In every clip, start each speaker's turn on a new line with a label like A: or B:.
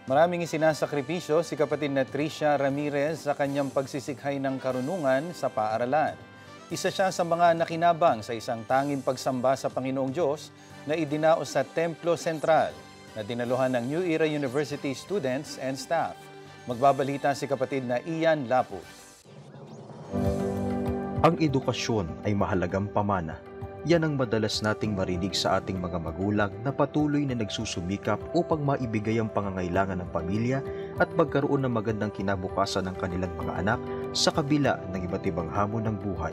A: Maraming isinasakripisyo si kapatid na Tricia Ramirez sa kanyang pagsisikhay ng karunungan sa paaralan. Isa siya sa mga nakinabang sa isang tanging pagsamba sa Panginoong Diyos na idinaos sa Templo Sentral na dinaluhan ng New Era University students and staff. Magbabalita si kapatid na Ian Lapu.
B: Ang edukasyon ay mahalagang pamana. Yan ang madalas nating marinig sa ating mga magulang na patuloy na nagsusumikap upang maibigay ang pangangailangan ng pamilya at magkaroon ng magandang kinabukasan ng kanilang mga anak sa kabila ng iba't ibang hamon ng buhay.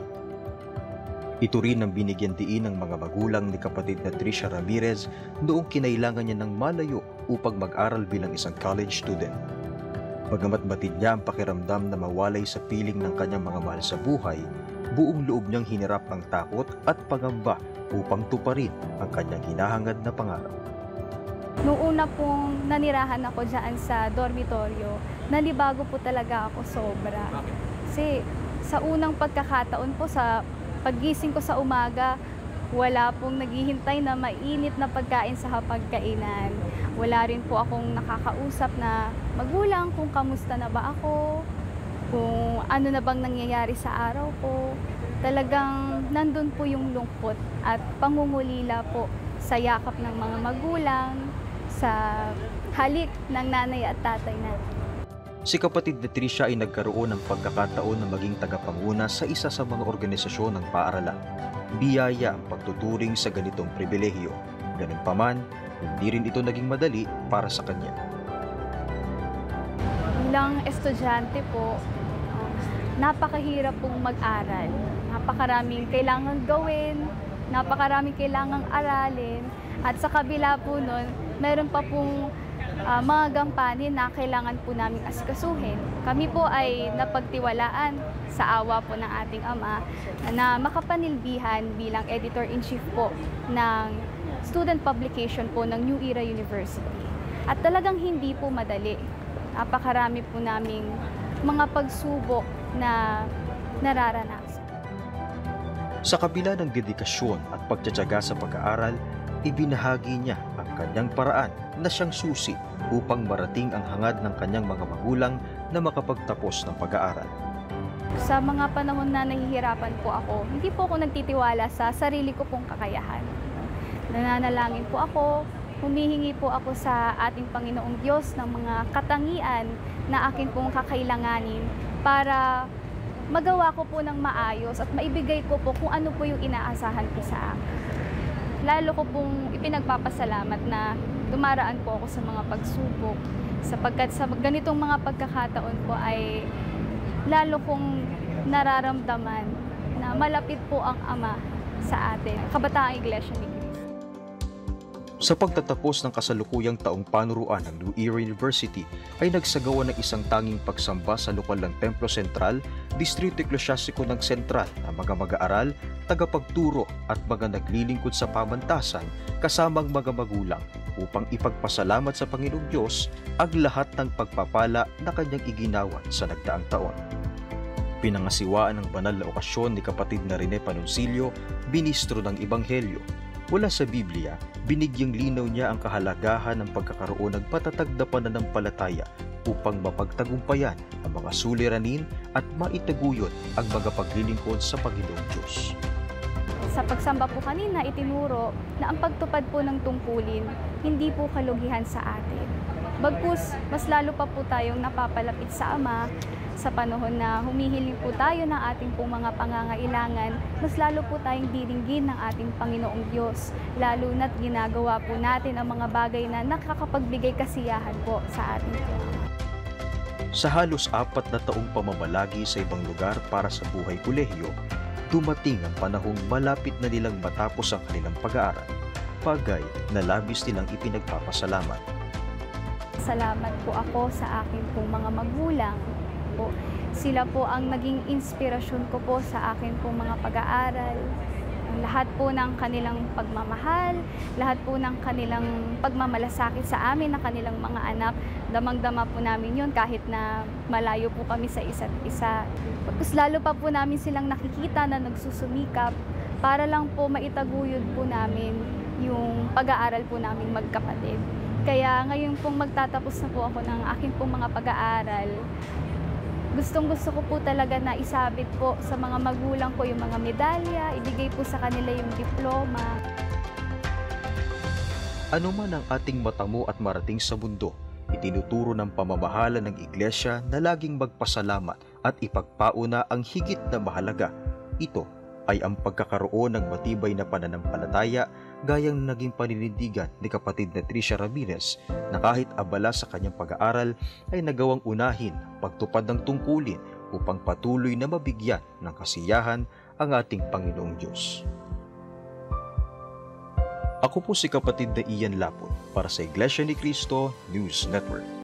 B: Ito rin ang binigyan diin ng mga magulang ni kapatid na Tricia Ramirez noong kinailangan niya ng malayo upang mag-aral bilang isang college student. Bagamat batid niya ang pakiramdam na mawalay sa piling ng kanyang mga mahal sa buhay, buong loob niyang hinarap ang takot at pangamba upang tuparin ang kanyang hinahangad na pangarap.
C: Noong una pong nanirahan ako dyan sa dormitoryo, nanibago po talaga ako sobra. Kasi sa unang pagkakataon po, sa paggising ko sa umaga, wala pong naghihintay na mainit na pagkain sa hapagkainan. Wala rin po akong nakakausap na magulang kung kamusta na ba ako, kung ano na bang nangyayari sa araw ko. Talagang nandun po yung lungkot at pangungulila po sa yakap ng mga magulang, sa halik ng nanay at tatay natin.
B: Si kapatid na Tricia ay nagkaroon ng pagkakataon na maging tagapanguna sa isa sa mga organisasyon ng paaralan. Biyaya ang pagtuturing sa ganitong pribilehiyo. Ganunpaman, hindi rin ito naging madali para sa kanya.
C: Bilang estudyante po, napakahirap pong mag-aral. Napakaraming kailangang gawin, napakaraming kailangang aralin. At sa kabila po nun, meron pa pong mga gampanin na kailangan po namin asikasuhin. Kami po ay napagtiwalaan sa awa po ng ating ama na makapanilbihan bilang editor-in-chief po ng student publication po ng New Era University. At talagang hindi po madali. Napakarami po naming mga pagsubok na nararanasan.
B: Sa kabila ng dedikasyon at pagtitiyaga sa pag-aaral, ibinahagi niya ang kanyang paraan na siyang susi upang marating ang hangad ng kanyang mga magulang na makapagtapos ng pag-aaral.
C: Sa mga panahon na nahihirapan po ako, hindi po ako nagtitiwala sa sarili ko pong kakayahan. Nananalangin po ako, humihingi po ako sa ating Panginoong Diyos ng mga katangian na akin pong kakailanganin para magawa ko po ng maayos at maibigay ko po kung ano po yung inaasahan ko sa akin. Lalo ko pong ipinagpapasalamat na dumaraan po ako sa mga pagsubok sapagkat sa ganitong mga pagkakataon po ay lalo kong nararamdaman na malapit po ang Ama sa atin, Kabataang Iglesia ni Cristo.
B: Sa pagtatapos ng kasalukuyang taong panuruan ng New Era University ay nagsagawa ng isang tanging pagsamba sa lokal ng Templo Sentral, Distrito Eklesyastiko ng Sentral na mga mag-aaral, tagapagturo at mga naglilingkod sa pamantasan kasamang mga magulang upang ipagpasalamat sa Panginoong Diyos ang lahat ng pagpapala na kanyang iginawan sa nagdaang taon. Pinangasiwaan ng banal na okasyon ni kapatid na Rene Panoncillo, ministro ng Ebanghelyo. Mula sa Biblia, binigyang linaw niya ang kahalagahan ng pagkakaroon ng patatag na pananampalataya upang mapagtagumpayan ang mga suliranin at maitaguyod ang mga paglilingkod sa Panginoong Diyos.
C: Sa pagsamba po kanina, itinuro na ang pagtupad po ng tungkulin, hindi po kalugihan sa atin. Bagkus, mas lalo pa po tayong napapalapit sa Ama sa panahon na humihiling po tayo ng ating pong mga pangangailangan, mas lalo po tayong diringgin ng ating Panginoong Diyos, lalo na't ginagawa po natin ang mga bagay na nakakapagbigay kasiyahan po sa ating Diyos.
B: Sa halos 4 na taong pamamalagi sa ibang lugar para sa buhay kolehiyo, dumating ang panahong malapit na nilang matapos ang kanilang pag-aaral, bagay na labis nilang ipinagpapasalamat.
C: Salamat po ako sa aking pong mga magulang. Sila po ang naging inspirasyon ko po sa akin pong mga pag-aaral. Lahat po ng kanilang pagmamahal, lahat po ng kanilang pagmamalasakit sa amin, ng kanilang mga anak, damang-dama po namin yun kahit na malayo po kami sa isa't isa. Tapos lalo pa po namin silang nakikita na nagsusumikap para lang po maitaguyod po namin yung pag-aaral po namin magkapatid. Kaya ngayon pong magtatapos na po ako ng aking pong mga pag-aaral, gustong-gusto ko po talaga na isabit po sa mga magulang ko yung mga medalya, ibigay po sa kanila yung diploma.
B: Ano man ang ating matamo at marating sa mundo, itinuturo ng pamamahala ng Iglesia na laging magpasalamat at ipagpauna ang higit na mahalaga. Ito ay ang pagkakaroon ng matibay na pananampalataya gayang naging paninindigan ni kapatid na Tricia Ramirez na kahit abala sa kanyang pag-aaral ay nagawang unahin pagtupad ng tungkulin upang patuloy na mabigyan ng kasiyahan ang ating Panginoong Diyos. Ako po si kapatid na Ian Lapon para sa Iglesia ni Cristo News Network.